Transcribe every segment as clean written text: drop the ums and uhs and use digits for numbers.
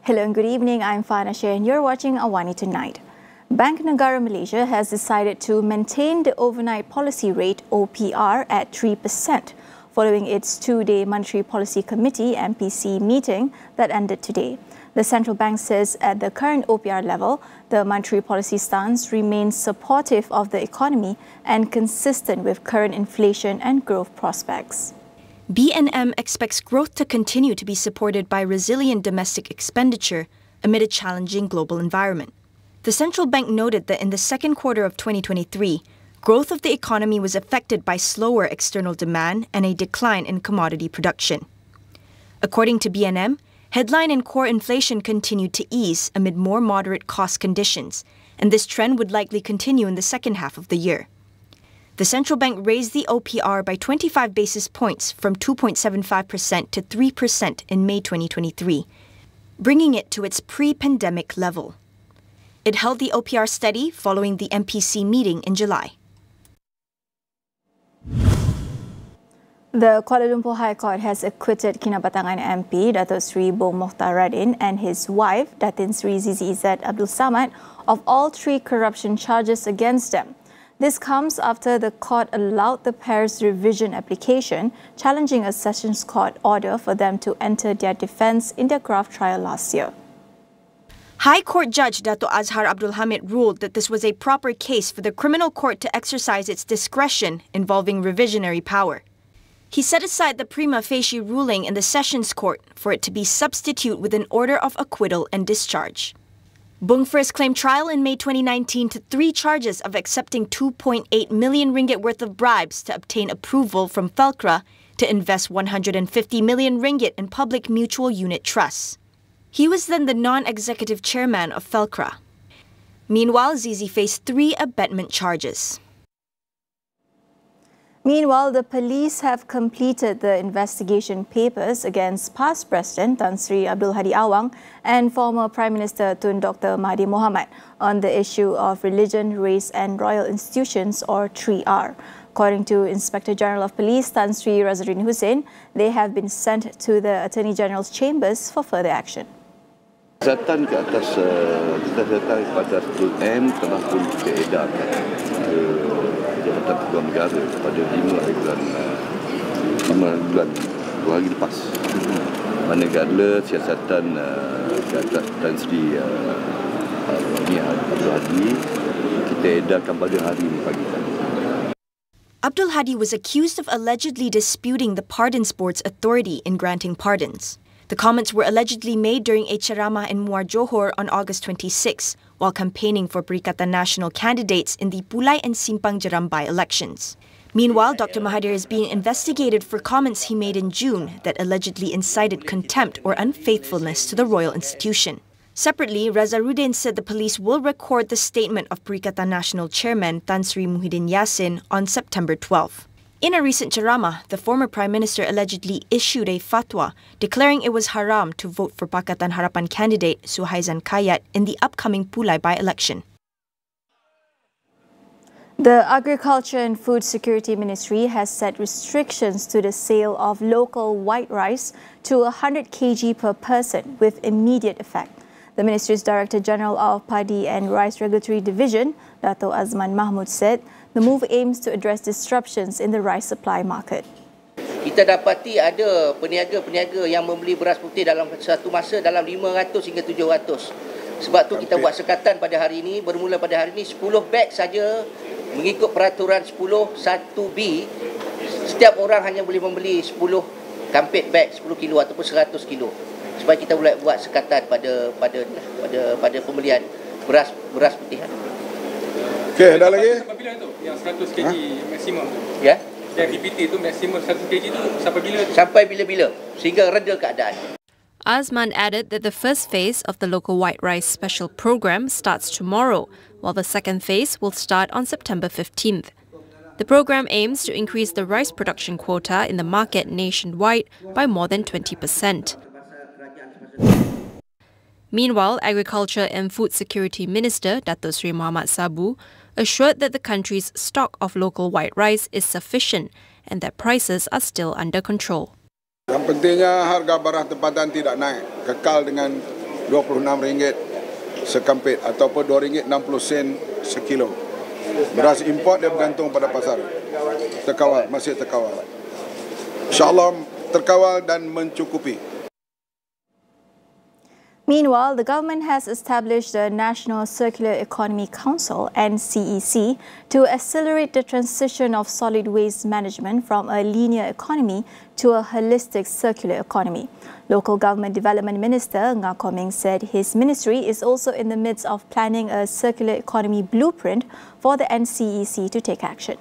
Hello and good evening. I'm Farhana Sheikh and you're watching AWANI Tonight. Bank Negara Malaysia has decided to maintain the overnight policy rate OPR at 3% following its two-day Monetary Policy Committee MPC meeting that ended today. The central bank says at the current OPR level, the monetary policy stance remains supportive of the economy and consistent with current inflation and growth prospects. BNM expects growth to continue to be supported by resilient domestic expenditure amid a challenging global environment. The central bank noted that in the second quarter of 2023, growth of the economy was affected by slower external demand and a decline in commodity production. According to BNM, headline and core inflation continued to ease amid more moderate cost conditions, and this trend would likely continue in the second half of the year. The central bank raised the OPR by 25 basis points from 2.75% to 3% in May 2023, bringing it to its pre-pandemic level. It held the OPR steady following the MPC meeting in July. The Kuala Lumpur High Court has acquitted Kinabatangan MP Datuk Seri Bong Mokhtar Radin and his wife Datin Seri Zizi Izzat Abdul Samad of all three corruption charges against them. This comes after the court allowed the pair's revision application, challenging a Sessions Court order for them to enter their defence in their graft trial last year. High Court Judge Dato Azhar Abdul Hamid ruled that this was a proper case for the criminal court to exercise its discretion involving revisionary power. He set aside the prima facie ruling in the Sessions Court for it to be substituted with an order of acquittal and discharge. Bong first claimed trial in May 2019 to three charges of accepting 2.8 million ringgit worth of bribes to obtain approval from Felcra to invest 150 million ringgit in public mutual unit trusts. He was then the non-executive chairman of Felcra. Meanwhile, Zizi faced three abetment charges. Meanwhile, the police have completed the investigation papers against past President Tan Sri Abdul Hadi Awang and former Prime Minister Tun Dr. Mahathir Mohamad on the issue of religion, race and royal institutions or 3R. According to Inspector General of Police Tan Sri Razarudin Hussein, they have been sent to the Attorney General's chambers for further action. Siasatan ke atas kita datang kepada M telah pun kita edarkan ke Jabatan Peguam Negara pada 5 bulan 2 hari lepas. Manakala siasatan ke atas Tan Sri Abdul Hadi kita edarkan pada hari ini pagi tadi. Abdul Hadi was accused of allegedly disputing the Pardons Board's authority in granting pardons. The comments were allegedly made during a ceramah in Muar Johor on August 26 while campaigning for Perikatan Nasional candidates in the Pulai and Simpang Jeram by-elections. Meanwhile, Dr. Mahathir is being investigated for comments he made in June that allegedly incited contempt or unfaithfulness to the royal institution. Separately, Razarudin said the police will record the statement of Perikatan Nasional Chairman Tan Sri Muhyiddin Yassin on September 12. In a recent ceramah, the former Prime Minister allegedly issued a fatwa declaring it was haram to vote for Pakatan Harapan candidate Suhaizan Kayat in the upcoming Pulai by-election. The Agriculture and Food Security Ministry has set restrictions to the sale of local white rice to 100 kg per person with immediate effect. The Ministry's Director General of Padi and Rice Regulatory Division, Dato Azman Mahmud, said the move aims to address disruptions in the rice supply market. Kita dapati ada peniaga-peniaga yang membeli beras putih dalam satu masa dalam 500 hingga 700. Sebab tu kita buat sekatan pada hari ini, bermula pada hari ini 10 beg saja mengikut peraturan 1B. Setiap orang hanya boleh membeli 10 kampit beg 10 kilo ataupun 100 kilo. Supaya kita boleh buat sekatan pada pembelian beras putih. Okey, ada lagi? Sampai bila tu? Yang 100 kg maksimum tu? Ya. Yang DPT tu maksimum 100 kg tu sampai bila tu? Sampai bila-bila sehingga reda keadaan. Azman added that the first phase of the local white rice special program starts tomorrow, while the second phase will start on September 15th. The program aims to increase the rice production quota in the market nationwide by more than 20%. Meanwhile, Agriculture and Food Security Minister Dato Sri Muhammad Sabu assured that the country's stock of local white rice is sufficient and that prices are still under control. Yang pentingnya harga barang tempatan tidak naik, kekal dengan RM26 sekampit ataupun RM2.60 sekilo. Beras import dia bergantung pada pasar. Terkawal, masih terkawal. InsyaAllah terkawal dan mencukupi. Meanwhile, the government has established the National Circular Economy Council (NCEC) to accelerate the transition of solid waste management from a linear economy to a holistic circular economy. Local Government Development Minister Nga Koming said his ministry is also in the midst of planning a circular economy blueprint for the NCEC to take action.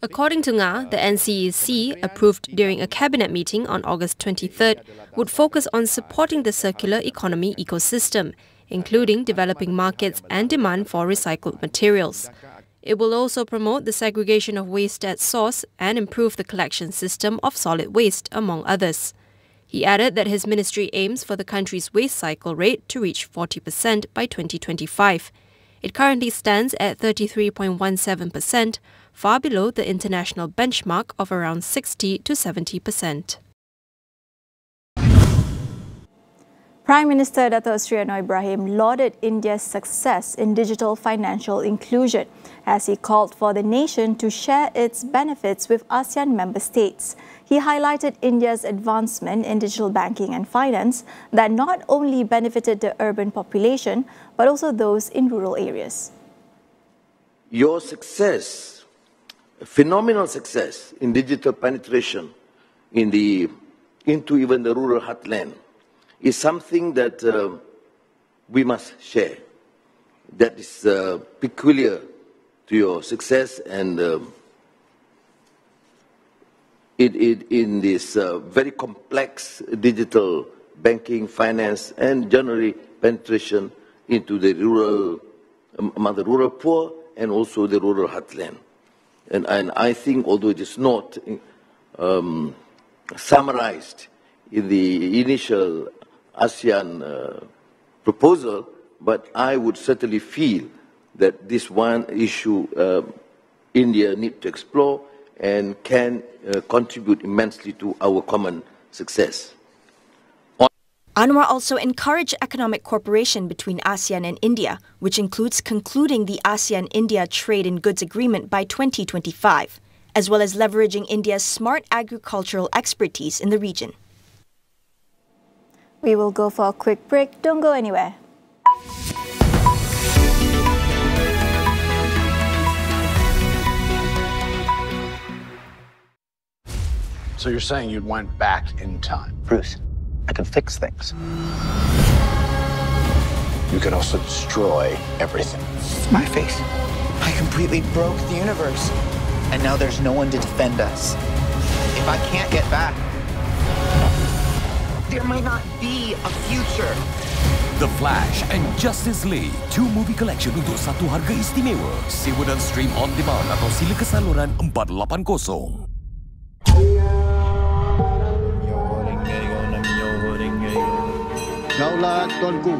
According to Nga, the NCEC, approved during a cabinet meeting on August 23rd, would focus on supporting the circular economy ecosystem, including developing markets and demand for recycled materials. It will also promote the segregation of waste at source and improve the collection system of solid waste, among others. He added that his ministry aims for the country's waste cycle rate to reach 40% by 2025. It currently stands at 33.17%, far below the international benchmark of around 60 to 70%. Prime Minister Dato' Sri Anwar Ibrahim lauded India's success in digital financial inclusion as he called for the nation to share its benefits with ASEAN member states. He highlighted India's advancement in digital banking and finance that not only benefited the urban population but also those in rural areas. Your success, phenomenal success in digital penetration into even the rural heartland is something that we must share. That is peculiar to your success and in this very complex digital banking, finance, and generally penetration into the rural, among the rural poor and also the rural heartland. And I think, although it is not summarized in the initial ASEAN proposal, but I would certainly feel that this one issue India needs to explore and can contribute immensely to our common success. Anwar also encouraged economic cooperation between ASEAN and India, which includes concluding the ASEAN-India Trade in Goods Agreement by 2025, as well as leveraging India's smart agricultural expertise in the region. We will go for a quick break. Don't go anywhere. So you're saying you went back in time? Bruce, I can fix things. You could also destroy everything. My face. I completely broke the universe. And now there's no one to defend us. If I can't get back, there might not be a future. The Flash and Justice League, 2 movie collection untuk satu harga istimewa. Sewa dan stream on demand atau sila ke saluran 480. Daulat Tuanku.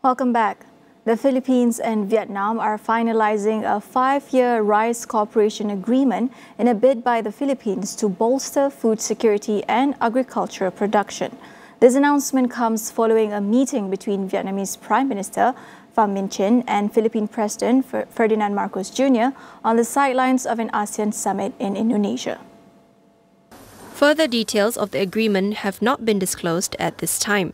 Welcome back. The Philippines and Vietnam are finalizing a 5-year rice cooperation agreement in a bid by the Philippines to bolster food security and agricultural production. This announcement comes following a meeting between Vietnamese Prime Minister Pham Minh Chinh and Philippine President Ferdinand Marcos Jr. on the sidelines of an ASEAN summit in Indonesia. Further details of the agreement have not been disclosed at this time.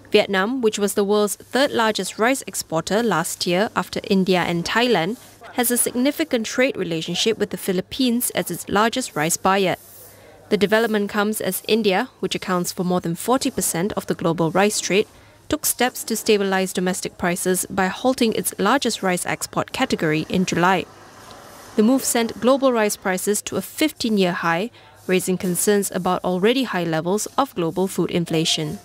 Vietnam, which was the world's 3rd largest rice exporter last year after India and Thailand, has a significant trade relationship with the Philippines as its largest rice buyer. The development comes as India, which accounts for more than 40% of the global rice trade, took steps to stabilize domestic prices by halting its largest rice export category in July. The move sent global rice prices to a 15-year high, raising concerns about already high levels of global food inflation.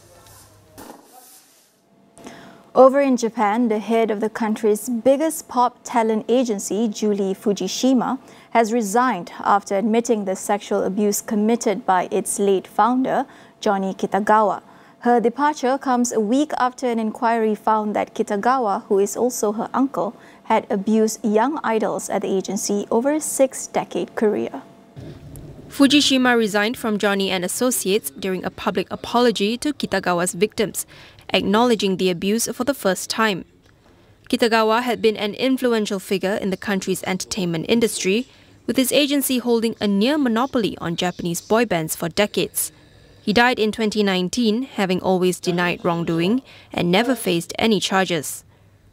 Over in Japan, the head of the country's biggest pop talent agency, Julie Fujishima, has resigned after admitting the sexual abuse committed by its late founder, Johnny Kitagawa. Her departure comes a week after an inquiry found that Kitagawa, who is also her uncle, had abused young idols at the agency over a 6-decade career. Fujishima resigned from Johnny and Associates during a public apology to Kitagawa's victims, acknowledging the abuse for the first time. Kitagawa had been an influential figure in the country's entertainment industry, with his agency holding a near monopoly on Japanese boy bands for decades. He died in 2019, having always denied wrongdoing and never faced any charges.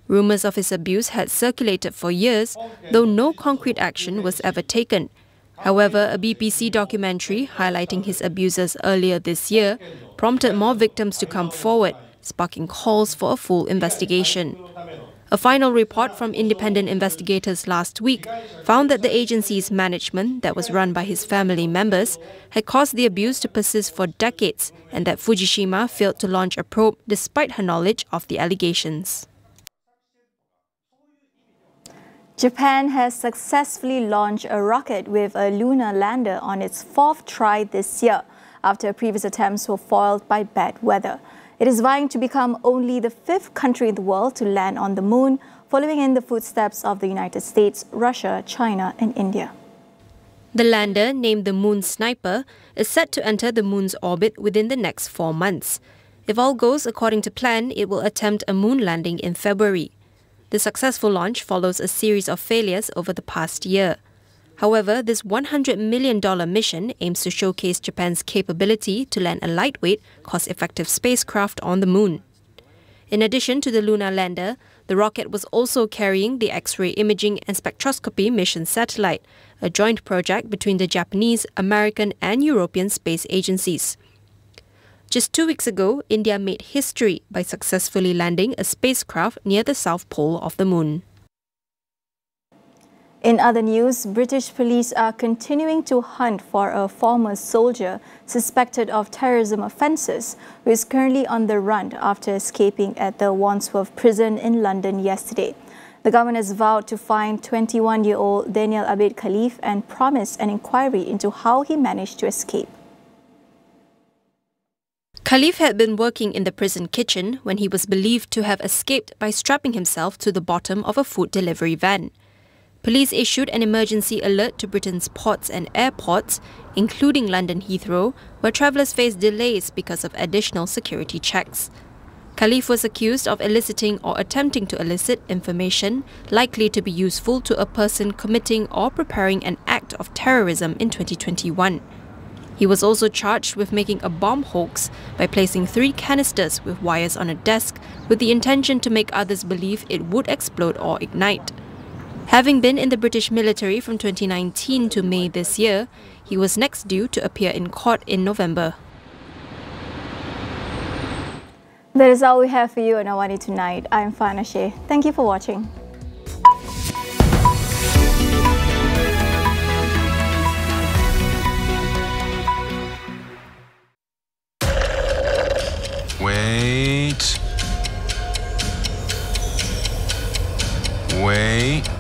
Rumours of his abuse had circulated for years, though no concrete action was ever taken. However, a BBC documentary highlighting his abusers earlier this year prompted more victims to come forward, sparking calls for a full investigation. A final report from independent investigators last week found that the agency's management, that was run by his family members, had caused the abuse to persist for decades, and that Fujishima failed to launch a probe despite her knowledge of the allegations. Japan has successfully launched a rocket with a lunar lander on its 4th try this year, after previous attempts were foiled by bad weather. It is vying to become only the 5th country in the world to land on the moon, following in the footsteps of the United States, Russia, China and India. The lander, named the Moon Sniper, is set to enter the moon's orbit within the next 4 months. If all goes according to plan, it will attempt a moon landing in February. The successful launch follows a series of failures over the past year. However, this $100 million mission aims to showcase Japan's capability to land a lightweight, cost-effective spacecraft on the moon. In addition to the lunar lander, the rocket was also carrying the X-ray imaging and spectroscopy mission satellite, a joint project between the Japanese, American and European space agencies. Just 2 weeks ago, India made history by successfully landing a spacecraft near the south pole of the moon. In other news, British police are continuing to hunt for a former soldier suspected of terrorism offences who is currently on the run after escaping at the Wandsworth prison in London yesterday. The government has vowed to find 21-year-old Daniel Abid Khalif and promised an inquiry into how he managed to escape. Khalif had been working in the prison kitchen when he was believed to have escaped by strapping himself to the bottom of a food delivery van. Police issued an emergency alert to Britain's ports and airports, including London Heathrow, where travellers face delays because of additional security checks. Khalif was accused of eliciting or attempting to elicit information likely to be useful to a person committing or preparing an act of terrorism in 2021. He was also charged with making a bomb hoax by placing 3 canisters with wires on a desk with the intention to make others believe it would explode or ignite. Having been in the British military from 2019 to May this year, he was next due to appear in court in November. That is all we have for you on AWANI Tonight. I'm Farhana Sheikh. Thank you for watching. Wait.